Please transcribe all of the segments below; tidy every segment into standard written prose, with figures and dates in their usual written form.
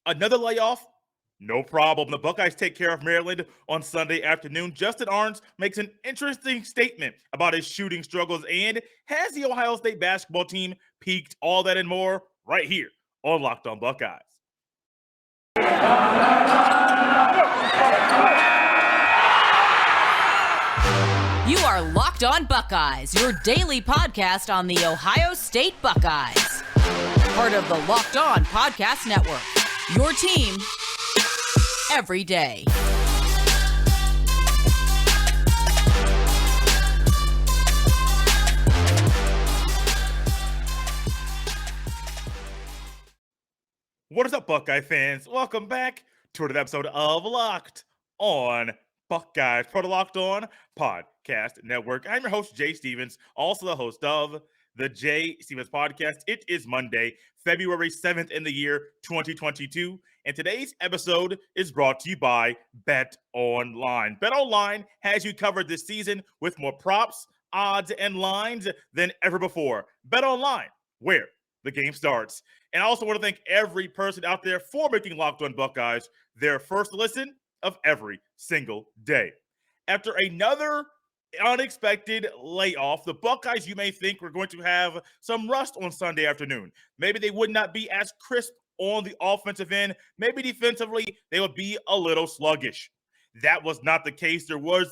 Another layoff? No problem. The Buckeyes take care of Maryland on Sunday afternoon. Justin Ahrens makes an interesting statement about his shooting struggles and has the Ohio State basketball team peaked? All that and more right here on Locked On Buckeyes. You are Locked On Buckeyes, your daily podcast on the Ohio State Buckeyes. Part of the Locked On Podcast Network, your team every day. What is up, Buckeye fans? Welcome back to another episode of Locked On Buckeyes, part of Locked On Podcast Network. I'm your host, Jay Stevens, also the host of the Jay Stevens Podcast. It is Monday, February 7th in the year 2022, and today's episode is brought to you by Bet Online. Bet Online has you covered this season with more props, odds, and lines than ever before. Bet Online, where the game starts. And I also want to thank every person out there for making Locked On Buckeyes their first listen of every single day. After another unexpected layoff, the Buckeyes, you may think, were going to have some rust on Sunday afternoon. Maybe they would not be as crisp on the offensive end. Maybe defensively, they would be a little sluggish. That was not the case. There were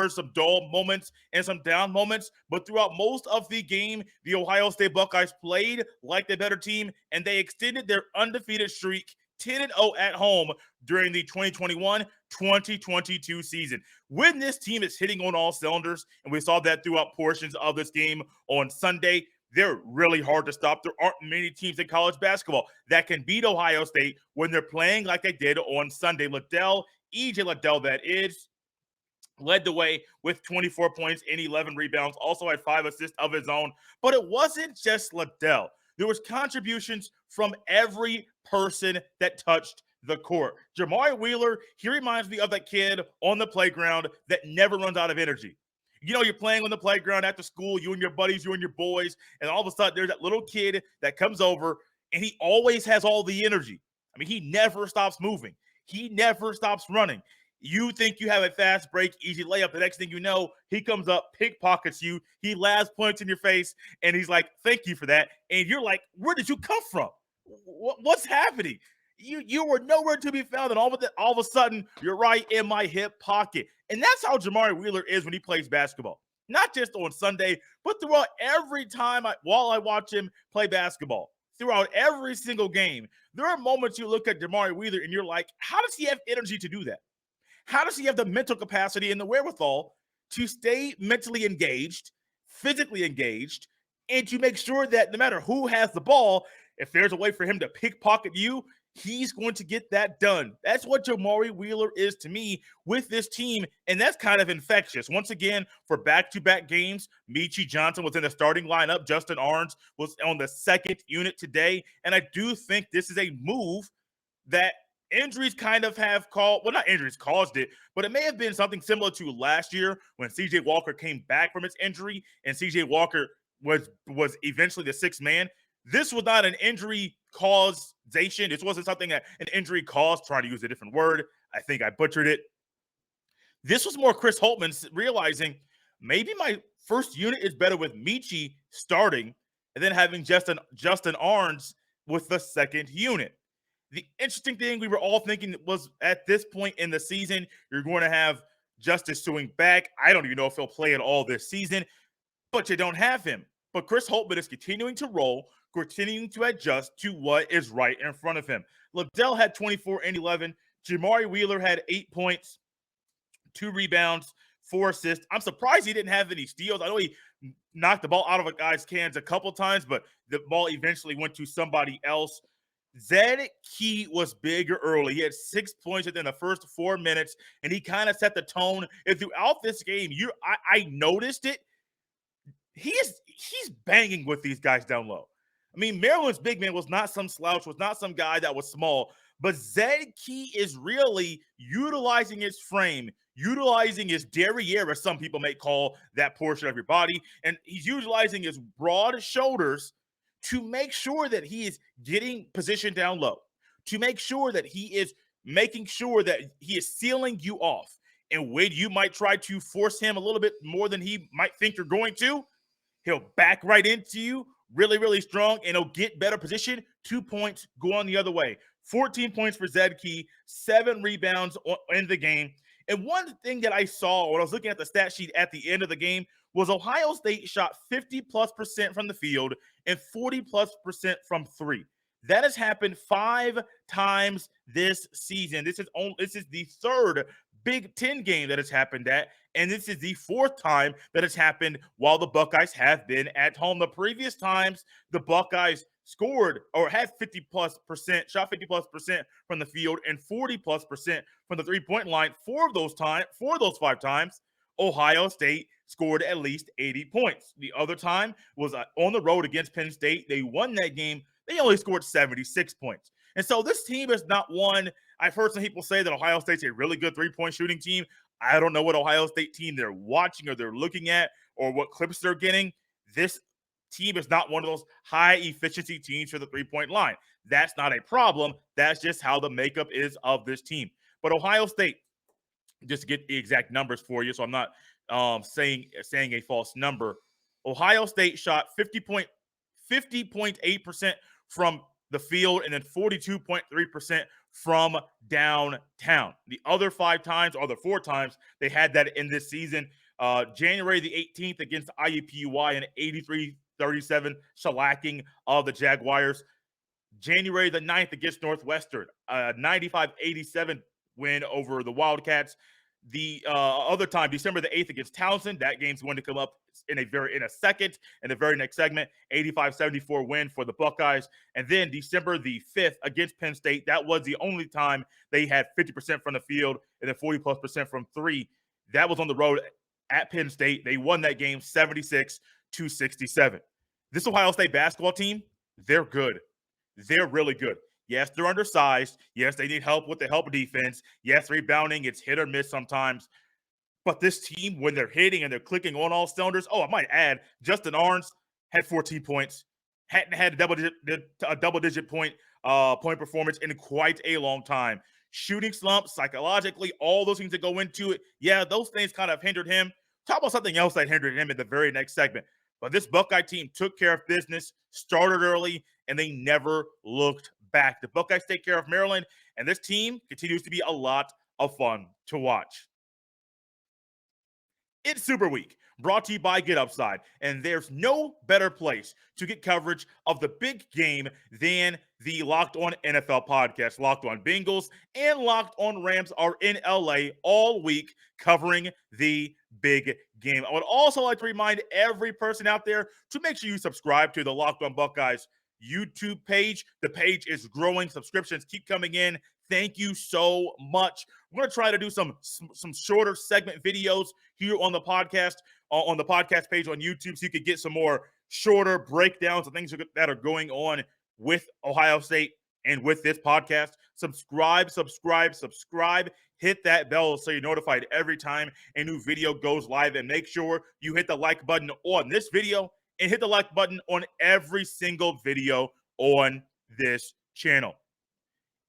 some dull moments and some down moments, but throughout most of the game, the Ohio State Buckeyes played like the better team, and they extended their undefeated streak 10-0 at home during the 2021-2022 season. When this team is hitting on all cylinders, and we saw that throughout portions of this game on Sunday, they're really hard to stop. There aren't many teams in college basketball that can beat Ohio State when they're playing like they did on Sunday. EJ Liddell, that is, led the way with 24 points and 11 rebounds, also had 5 assists of his own. But it wasn't just Liddell. There was contributions from every person that touched the court. Jamari Wheeler, he reminds me of that kid on the playground that never runs out of energy. You know, you're playing on the playground after school, you and your buddies, you and your boys, and all of a sudden there's that little kid that comes over, and he always has all the energy. I mean, he never stops moving. He never stops running. You think you have a fast break, easy layup. The next thing you know, he comes up, pickpockets you. He last points in your face, and he's like, thank you for that. And you're like, where did you come from? What's happening? You were nowhere to be found, and all of a sudden, you're right in my hip pocket. And that's how Jamari Wheeler is when he plays basketball. Not just on Sunday, but throughout every time while I watch him play basketball. Throughout every single game, there are moments you look at Jamari Wheeler and you're like, how does he have energy to do that? How does he have the mental capacity and the wherewithal to stay mentally engaged, physically engaged, and to make sure that no matter who has the ball, if there's a way for him to pickpocket you, he's going to get that done. That's what Jamari Wheeler is to me with this team, and that's kind of infectious. Once again, for back-to-back games, Meechie Johnson was in the starting lineup. Justin Ahrens was on the second unit today, and I do think this is a move that injuries kind of have not injuries caused it, but it may have been something similar to last year when C.J. Walker came back from his injury, and C.J. Walker was eventually the sixth man. This was not an injury causation. This wasn't something that an injury caused, trying to use a different word. I think I butchered it. This was more Chris Holtman realizing maybe my first unit is better with Meechie starting and then having Justin Ahrens with the second unit. The interesting thing we were all thinking was at this point in the season, you're going to have Justice Suing back. I don't even know if he'll play at all this season, but you don't have him. But Chris Holtman is continuing to roll, continuing to adjust to what is right in front of him. Liddell had 24 and 11. Jamari Wheeler had 8 points, 2 rebounds, 4 assists. I'm surprised he didn't have any steals. I know he knocked the ball out of a guy's cans a couple times, but the ball eventually went to somebody else. Zed Key was bigger early. He had 6 points within the first 4 minutes, and he kind of set the tone. And throughout this game, I noticed it. He's banging with these guys down low. I mean, Maryland's big man was not some slouch, was not some guy that was small, but Zed Key is really utilizing his frame, utilizing his derriere, as some people may call that portion of your body, and he's utilizing his broad shoulders to make sure that he is getting positioned down low, to make sure that he is making sure that he is sealing you off. And when you might try to force him a little bit more than he might think you're going to, he'll back right into you really, really strong, and he'll get better position. 2 points going the other way. 14 points for Zed Key, 7 rebounds in the game. And one thing that I saw when I was looking at the stat sheet at the end of the game was Ohio State shot 50+% from the field and 40+% from three. That has happened 5 times this season. This is the third Big Ten game that has happened at, and this is the 4th time that has happened while the Buckeyes have been at home. The previous times the Buckeyes scored or had 50+%, shot 50+% from the field and 40+% from the three-point line. 4 of those 5 times, Ohio State scored at least 80 points. The other time was on the road against Penn State. They won that game. They only scored 76 points. And so this team is not one. I've heard some people say that Ohio State's a really good three-point shooting team. I don't know what Ohio State team they're watching or they're looking at or what clips they're getting. This team is not one of those high-efficiency teams for the three-point line. That's not a problem. That's just how the makeup is of this team. But Ohio State, just to get the exact numbers for you, so I'm not saying a false number. Ohio State shot 50.8% from the field and then 42.3% from downtown. The other 5 times or the 4 times they had that in this season. January the 18th against IUPUI, an 83-37 shellacking of the Jaguars. January the 9th against Northwestern, 95-87 win over the Wildcats. The other time, December the 8th against Townsend, that game's going to come up in a second, in the very next segment, 85-74 win for the Buckeyes. And then December the 5th against Penn State, that was the only time they had 50% from the field and then 40+% from three. That was on the road at Penn State. They won that game 76-67. This Ohio State basketball team, they're good. They're really good. Yes, they're undersized. Yes, they need help with the help defense. Yes, rebounding, it's hit or miss sometimes. But this team, when they're hitting and they're clicking on all cylinders, I might add, Justin Ahrens had 14 points. Hadn't had a double-digit point performance in quite a long time. Shooting slump, psychologically, all those things that go into it, yeah, those things kind of hindered him. Talk about something else that hindered him in the very next segment. But this Buckeye team took care of business, started early, and they never looked back. The Buckeyes take care of Maryland, and this team continues to be a lot of fun to watch. It's Super Week, brought to you by Get Upside, and there's no better place to get coverage of the big game than the Locked On NFL podcast. Locked On Bengals and Locked On Rams are in LA all week covering the big game. I would also like to remind every person out there to make sure you subscribe to the Locked On Buckeyes YouTube page. The page is growing. Subscriptions keep coming in. Thank you so much. We're going to try to do some shorter segment videos here on the podcast page on YouTube, so you could get some more shorter breakdowns of things that are going on with Ohio State and with this podcast. Subscribe. Hit that bell so you're notified every time a new video goes live, and make sure you hit the like button on this video and hit the like button on every single video on this channel.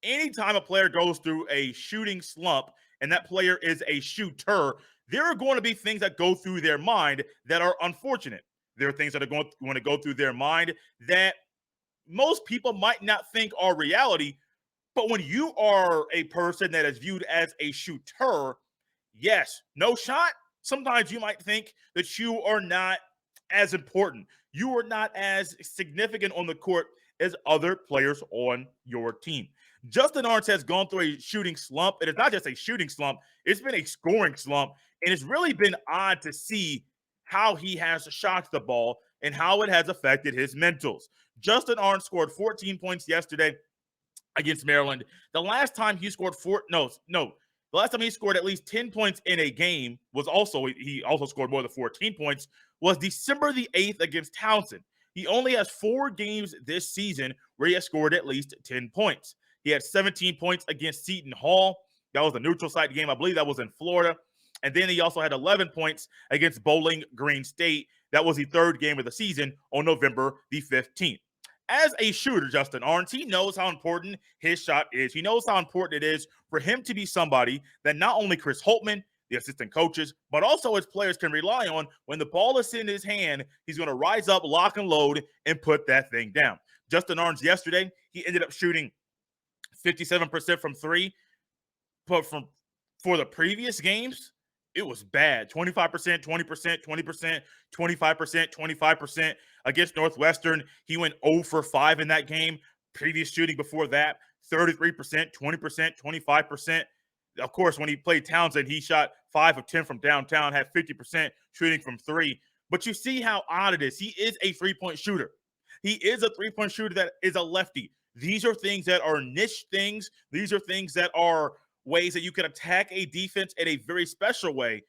Anytime a player goes through a shooting slump and that player is a shooter, there are going to be things that go through their mind that are unfortunate. There are things that are going to go through their mind that most people might not think are reality. But when you are a person that is viewed as a shooter, yes, no shot, sometimes you might think that you are not as important. You are not as significant on the court as other players on your team. Justin Ahrens has gone through a shooting slump. It is not just a shooting slump. It's been a scoring slump. And it's really been odd to see how he has shot the ball and how it has affected his mentals. Justin Ahrens scored 14 points yesterday against Maryland. The last time he scored the last time he scored at least 10 points in a game he also scored more than 14 points, was December the 8th against Townsend. He only has 4 games this season where he has scored at least 10 points. He had 17 points against Seton Hall. That was a neutral site game. I believe that was in Florida. And then he also had 11 points against Bowling Green State. That was the 3rd game of the season on November the 15th. As a shooter, Justin Ahrens, he knows how important his shot is. He knows how important it is for him to be somebody that not only Chris Holtmann, the assistant coaches, but also his players can rely on. When the ball is in his hand, he's going to rise up, lock and load, and put that thing down. Justin Ahrens yesterday, he ended up shooting 57% from three, but for the previous games, it was bad. 25%, 20%, 20%, 25%, 25%. Against Northwestern, he went 0 for 5 in that game. Previous shooting before that, 33%, 20%, 25%. Of course, when he played Townsend, he shot 5 of 10 from downtown, had 50% shooting from three. But you see how odd it is. He is a three-point shooter. He is a three-point shooter that is a lefty. These are things that are niche things. These are things that are ways that you can attack a defense in a very special way.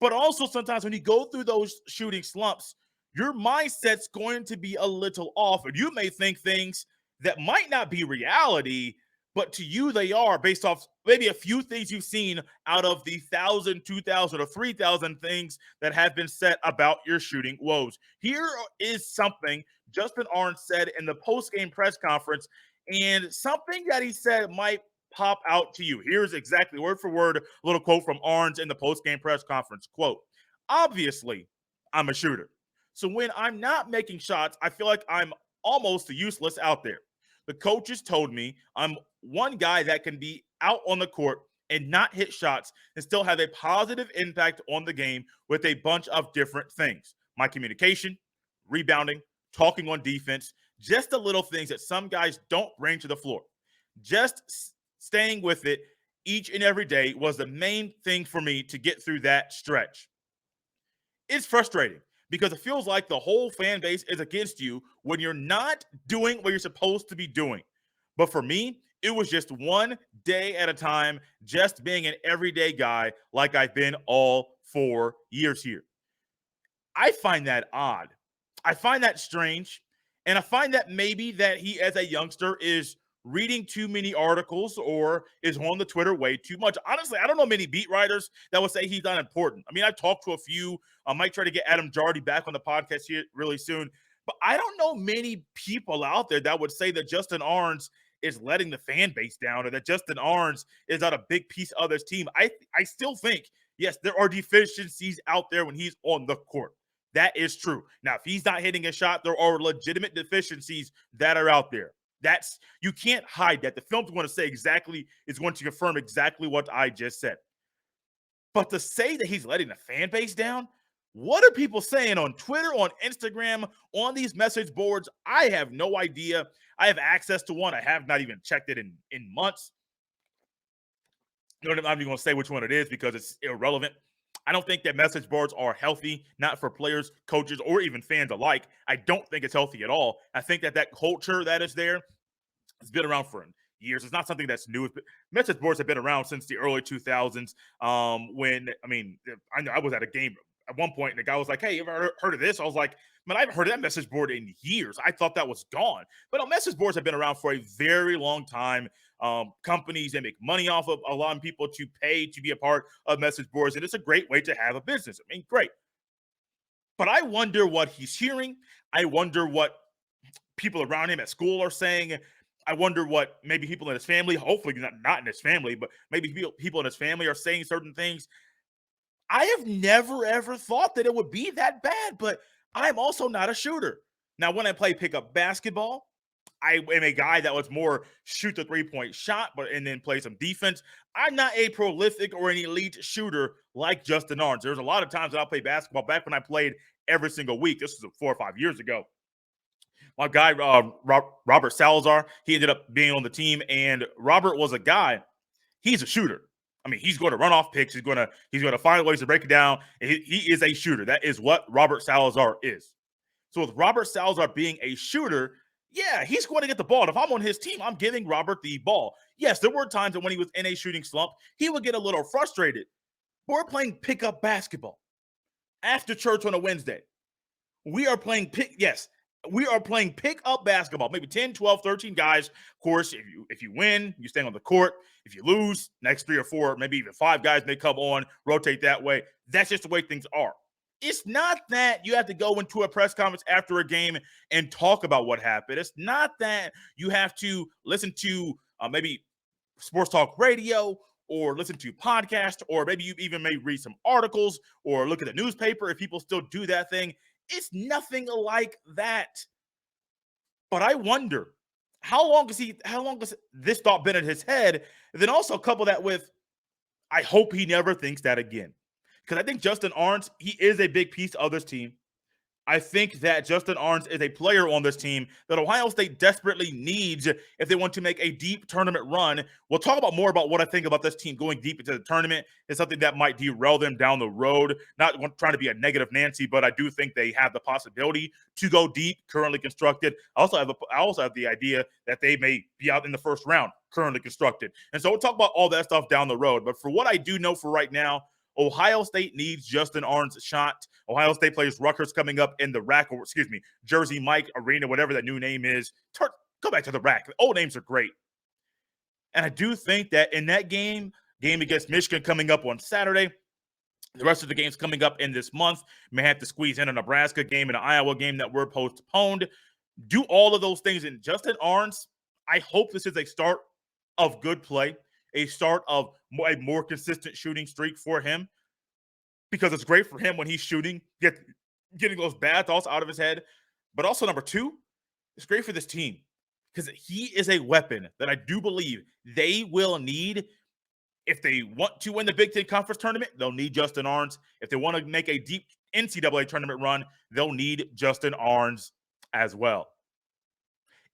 But also sometimes when you go through those shooting slumps, your mindset's going to be a little off. And you may think things that might not be reality, but to you they are based off maybe a few things you've seen out of the 1,000, 2,000, or 3,000 things that have been said about your shooting woes. Here is something Justin Ahrens said in the post-game press conference, and something that he said might pop out to you. Here's exactly word for word a little quote from Ahrens in the post-game press conference. Quote, obviously, I'm a shooter. So when I'm not making shots, I feel like I'm almost useless out there. The coaches told me I'm one guy that can be out on the court and not hit shots and still have a positive impact on the game with a bunch of different things. My communication, rebounding, talking on defense, just the little things that some guys don't bring to the floor. Just staying with it each and every day was the main thing for me to get through that stretch. It's frustrating because it feels like the whole fan base is against you when you're not doing what you're supposed to be doing. But for me, it was just one day at a time, just being an everyday guy like I've been all 4 years here. I find that odd. I find that strange. And I find that maybe that he, as a youngster, is reading too many articles or is on the Twitter way too much. Honestly, I don't know many beat writers that would say he's unimportant. I mean, I've talked to a few. I might try to get Adam Jardy back on the podcast here really soon. But I don't know many people out there that would say that Justin Ahrens is letting the fan base down or that Justin Ahrens is not a big piece of this team. I still think, yes, there are deficiencies out there when he's on the court. That is true. Now, if he's not hitting a shot, there are legitimate deficiencies that are out there. You can't hide that. The film's going to say exactly, it's going to confirm exactly what I just said. But to say that he's letting the fan base down, what are people saying on Twitter, on Instagram, on these message boards? I have no idea. I have access to one. I have not even checked it in months. I'm not even going to say which one it is because it's irrelevant. I don't think that message boards are healthy, not for players, coaches, or even fans alike. I don't think it's healthy at all. I think that culture that is there has been around for years. It's not something that's new. Message boards have been around since the early 2000s. I was at a game at one point, and the guy was like, hey, you ever heard of this? I was like, man, I haven't heard of that message board in years. I thought that was gone. But message boards have been around for a very long time. Companies that make money off of allowing people to pay to be a part of message boards, and it's a great way to have a business. I mean, great. But I wonder what he's hearing. I wonder what people around him at school are saying. I wonder what maybe people in his family, hopefully not in his family, but maybe people in his family are saying certain things. I have never, ever thought that it would be that bad, but I'm also not a shooter. Now, when I play pickup basketball, I am a guy that was more shoot the three-point shot, and then play some defense. I'm not a prolific or an elite shooter like Justin Ahrens. There's a lot of times that I'll play basketball back when I played every single week. This was 4 or 5 years ago. My guy, Robert Salazar, he ended up being on the team, and Robert was a guy, he's a shooter. I mean, he's going to run off picks. He's going to find ways to break it down. He is a shooter. That is what Robert Salazar is. So with Robert Salazar being a shooter, yeah, he's going to get the ball. And if I'm on his team, I'm giving Robert the ball. Yes, there were times that when he was in a shooting slump, he would get a little frustrated. But we're playing pickup basketball after church on a Wednesday. We are playing pickup basketball, maybe 10, 12, 13 guys. Of course, if you win, you stay on the court. If you lose, next 3 or 4, maybe even 5 guys may come on, rotate that way. That's just the way things are. It's not that you have to go into a press conference after a game and talk about what happened. It's not that you have to listen to maybe sports talk radio or listen to podcasts, or maybe you even may read some articles or look at the newspaper if people still do that thing. It's nothing like that. But I wonder how long has this thought been in his head? And then also couple that with, I hope he never thinks that again. Because I think Justin Ahrens, he is a big piece of this team. I think that Justin Ahrens is a player on this team that Ohio State desperately needs if they want to make a deep tournament run. We'll talk about more about what I think about this team going deep into the tournament. It's something that might derail them down the road. Not trying to be a negative Nancy, but I do think they have the possibility to go deep, currently constructed. I also have the idea that they may be out in the first round, currently constructed. And so we'll talk about all that stuff down the road. But for what I do know for right now, Ohio State needs Justin Ahrens' shot. Ohio State plays Rutgers coming up in the Jersey Mike Arena, whatever that new name is. Go back to the RAC. The old names are great. And I do think that in that game against Michigan coming up on Saturday, the rest of the games coming up in this month, may have to squeeze in a Nebraska game and an Iowa game that were postponed. Do all of those things. And Justin Ahrens, I hope this is a start of good play, a start of a more consistent shooting streak for him, because it's great for him when he's shooting, getting those bad thoughts out of his head. But also, number two, it's great for this team because he is a weapon that I do believe they will need. If they want to win the Big Ten Conference Tournament, they'll need Justin Ahrens. If they want to make a deep NCAA tournament run, they'll need Justin Ahrens as well.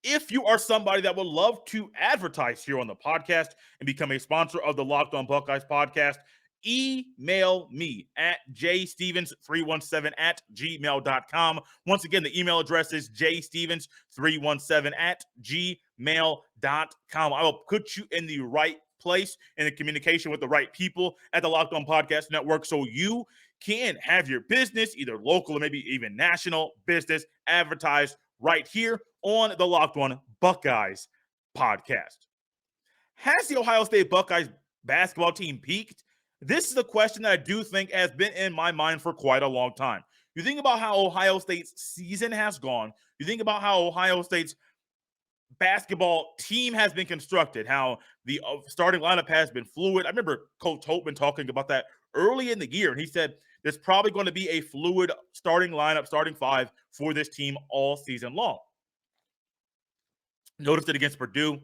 If you are somebody that would love to advertise here on the podcast and become a sponsor of the Locked On Buckeyes podcast, email me at jstevens317@gmail.com. Once again, the email address is jstevens317@gmail.com. I will put you in the right place in the communication with the right people at the Locked On Podcast Network so you can have your business, either local or maybe even national business, advertised right here on the Locked On Buckeyes podcast. Has the Ohio State Buckeyes basketball team peaked? This is a question that I do think has been in my mind for quite a long time. You think about how Ohio State's season has gone. You think about how Ohio State's basketball team has been constructed, how the starting lineup has been fluid. I remember Coach Holtman talking about that early in the year, and he said there's probably going to be a fluid starting lineup, starting five for this team all season long. Noticed it against Purdue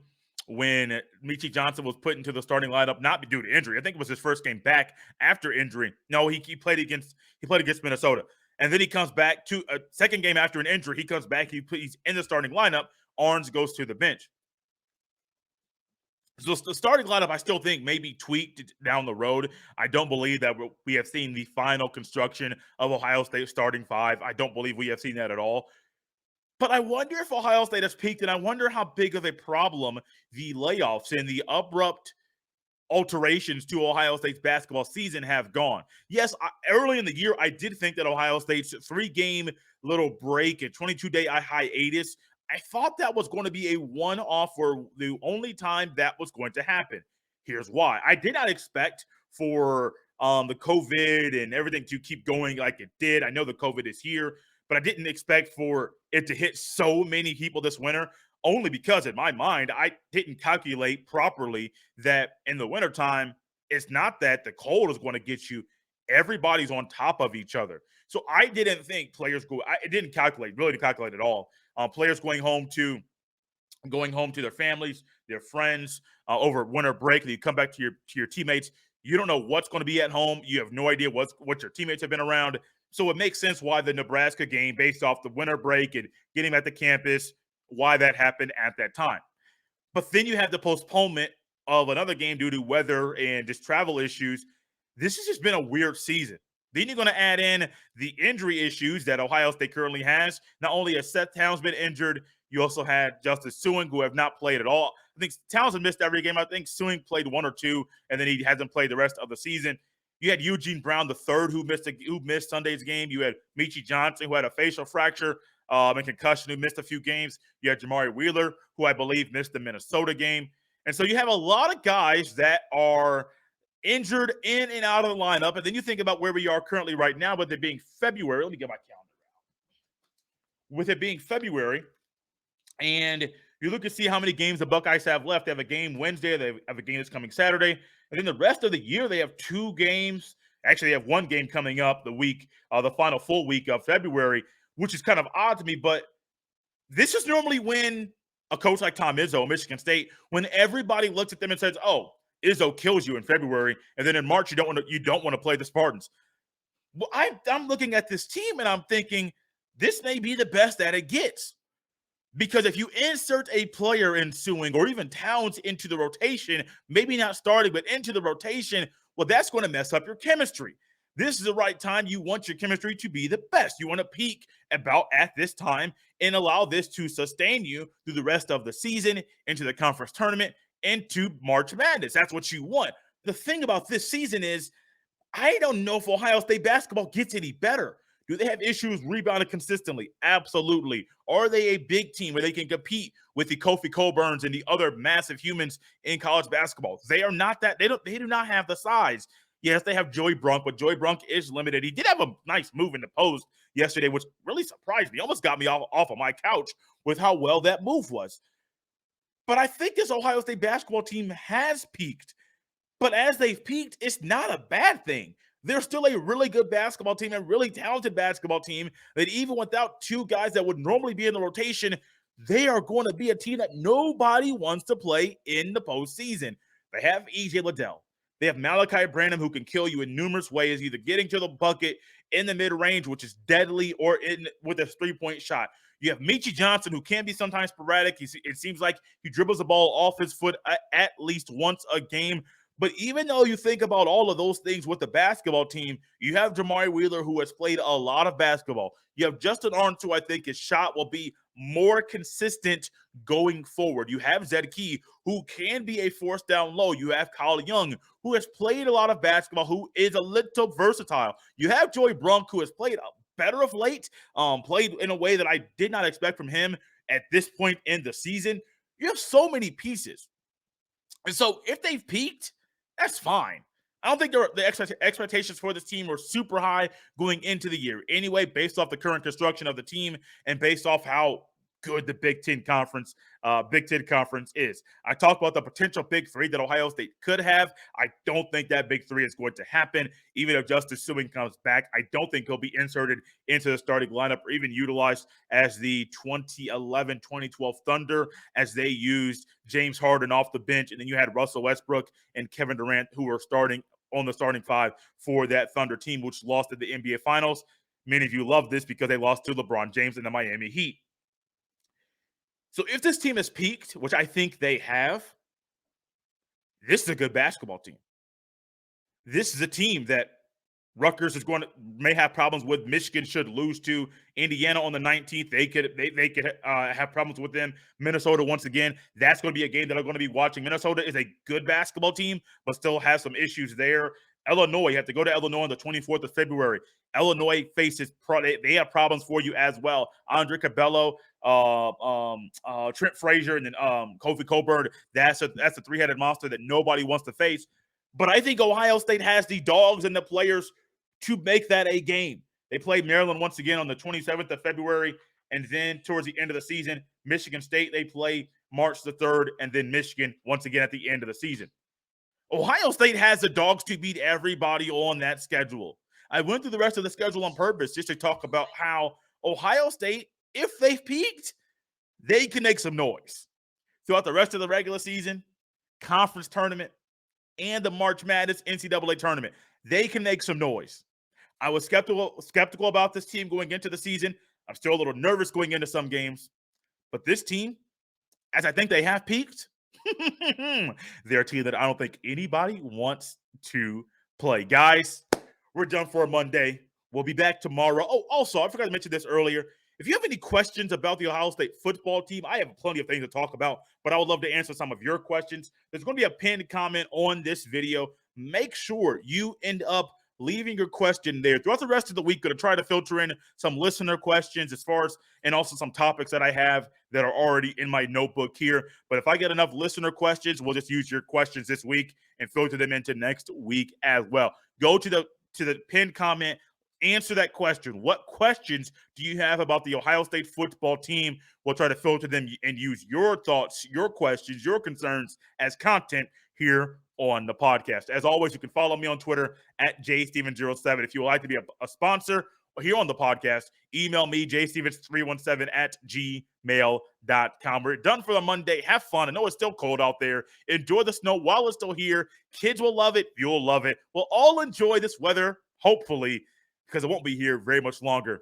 when Michi Johnson was put into the starting lineup, not due to injury. I think it was his first game back after injury. No, he played against Minnesota. And then he comes back to a second game after an injury. He comes back, he's in the starting lineup. Ahrens goes to the bench. So the starting lineup, I still think, may be tweaked down the road. I don't believe that we have seen the final construction of Ohio State starting five. I don't believe we have seen that at all. But I wonder if Ohio State has peaked, and I wonder how big of a problem the layoffs and the abrupt alterations to Ohio State's basketball season have gone. Yes, early in the year, I did think that Ohio State's 3-game little break and 22-day hiatus, I thought that was going to be a one-off for the only time that was going to happen. Here's why. I did not expect for the COVID and everything to keep going like it did. I know the COVID is here, but I didn't expect for it to hit so many people this winter, only because in my mind, I didn't calculate properly that in the wintertime, it's not that the cold is going to get you. Everybody's on top of each other. So I didn't think players it didn't calculate, really didn't calculate at all. Players going home to their families, their friends over winter break. You come back to your teammates. You don't know what's going to be at home. You have no idea what your teammates have been around. So it makes sense why the Nebraska game, based off the winter break and getting at the campus, why that happened at that time. But then you have the postponement of another game due to weather and just travel issues. This has just been a weird season. Then you're going to add in the injury issues that Ohio State currently has. Not only has Seth Towns been injured, you also had Justice Suing, who have not played at all. I think Towns has missed every game. I think Suing played one or two, and then he hasn't played the rest of the season. You had Eugene Brown III, who missed Sunday's game. You had Michi Johnson, who had a facial fracture and concussion, who missed a few games. You had Jamari Wheeler, who I believe missed the Minnesota game. And so you have a lot of guys that are injured in and out of the lineup. And then you think about where we are currently right now, with it being February. Let me get my calendar out. With it being February, and you look to see how many games the Buckeyes have left. They have a game Wednesday. They have a game that's coming Saturday. And then the rest of the year, they have 2 games. Actually, they have 1 game coming up the final full week of February, which is kind of odd to me. But this is normally when a coach like Tom Izzo, Michigan State, when everybody looks at them and says, "Oh, Izzo kills you in February, and then in March you don't want to play the Spartans." Well, I'm looking at this team and I'm thinking this may be the best that it gets. Because if you insert a player in Sewing or even Towns into the rotation, maybe not starting, but into the rotation, well, that's going to mess up your chemistry. This is the right time. You want your chemistry to be the best. You want to peak about at this time and allow this to sustain you through the rest of the season, into the conference tournament, into March Madness. That's what you want. The thing about this season is, I don't know if Ohio State basketball gets any better. Do they have issues rebounding consistently? Absolutely. Are they a big team where they can compete with the Kofi Coburns and the other massive humans in college basketball? They are not that. They do not have the size. Yes, they have Joey Brunk, but Joey Brunk is limited. He did have a nice move in the post yesterday, which really surprised me. Almost got me off of my couch with how well that move was. But I think this Ohio State basketball team has peaked. But as they've peaked, it's not a bad thing. They're still a really good basketball team, a really talented basketball team that even without 2 guys that would normally be in the rotation, they are going to be a team that nobody wants to play in the postseason. They have EJ Liddell. They have Malachi Branham, who can kill you in numerous ways, either getting to the bucket in the mid-range, which is deadly, or with a 3-point shot. You have Michi Johnson, who can be sometimes sporadic. It seems like he dribbles the ball off his foot at least once a game. But even though you think about all of those things with the basketball team, you have Jamari Wheeler, who has played a lot of basketball. You have Justin Ahrens, who I think his shot will be more consistent going forward. You have Zed Key, who can be a force down low. You have Kyle Young, who has played a lot of basketball, who is a little versatile. You have Joey Brunk, who has played better of late, played in a way that I did not expect from him at this point in the season. You have so many pieces. And so if they've peaked, that's fine. I don't think the expectations for this team were super high going into the year. Anyway, based off the current construction of the team and based off how good the Big Ten Conference is. I talked about the potential Big Three that Ohio State could have. I don't think that Big Three is going to happen. Even if Justice Sewing comes back, I don't think he'll be inserted into the starting lineup or even utilized as the 2011-2012 Thunder, as they used James Harden off the bench. And then you had Russell Westbrook and Kevin Durant, who were starting on the starting 5 for that Thunder team, which lost at the NBA Finals. Many of you love this because they lost to LeBron James and the Miami Heat. So if this team has peaked, which I think they have, this is a good basketball team. This is a team that Rutgers may have problems with. Michigan should lose to Indiana on the 19th. They could have problems with them. Minnesota, once again, that's going to be a game that I'm going to be watching. Minnesota is a good basketball team, but still has some issues there. Illinois, you have to go to Illinois on the 24th of February. Illinois faces they have problems for you as well. Andre Cabello, Trent Frazier, and then Kofi Coburn. That's a 3-headed monster that nobody wants to face. But I think Ohio State has the dogs and the players to make that a game. They play Maryland once again on the 27th of February, and then towards the end of the season, Michigan State, they play March the 3rd, and then Michigan once again at the end of the season. Ohio State has the dogs to beat everybody on that schedule. I went through the rest of the schedule on purpose just to talk about how Ohio State, if they've peaked, they can make some noise throughout the rest of the regular season, conference tournament, and the March Madness NCAA tournament. They can make some noise. I was skeptical about this team going into the season. I'm still a little nervous going into some games. But this team, as I think they have peaked, they're a team that I don't think anybody wants to play. Guys, we're done for Monday. We'll be back tomorrow. Oh, also, I forgot to mention this earlier. If you have any questions about the Ohio State football team, I have plenty of things to talk about, but I would love to answer some of your questions. There's going to be a pinned comment on this video. Make sure you end up leaving your question there. Throughout the rest of the week, going to try to filter in some listener questions and also some topics that I have that are already in my notebook here. But if I get enough listener questions, we'll just use your questions this week and filter them into next week as well. Go to the pinned comment, answer that question. What questions do you have about the Ohio State football team? We'll try to filter them and use your thoughts, your questions, your concerns as content here on the podcast. As always, you can follow me on Twitter at jsteven07. If you would like to be a sponsor here on the podcast, email me, jstevens317@gmail.com. We're done for the Monday. Have fun. I know it's still cold out there. Enjoy the snow while it's still here. Kids will love it. You'll love it. We'll all enjoy this weather, hopefully, because it won't be here very much longer.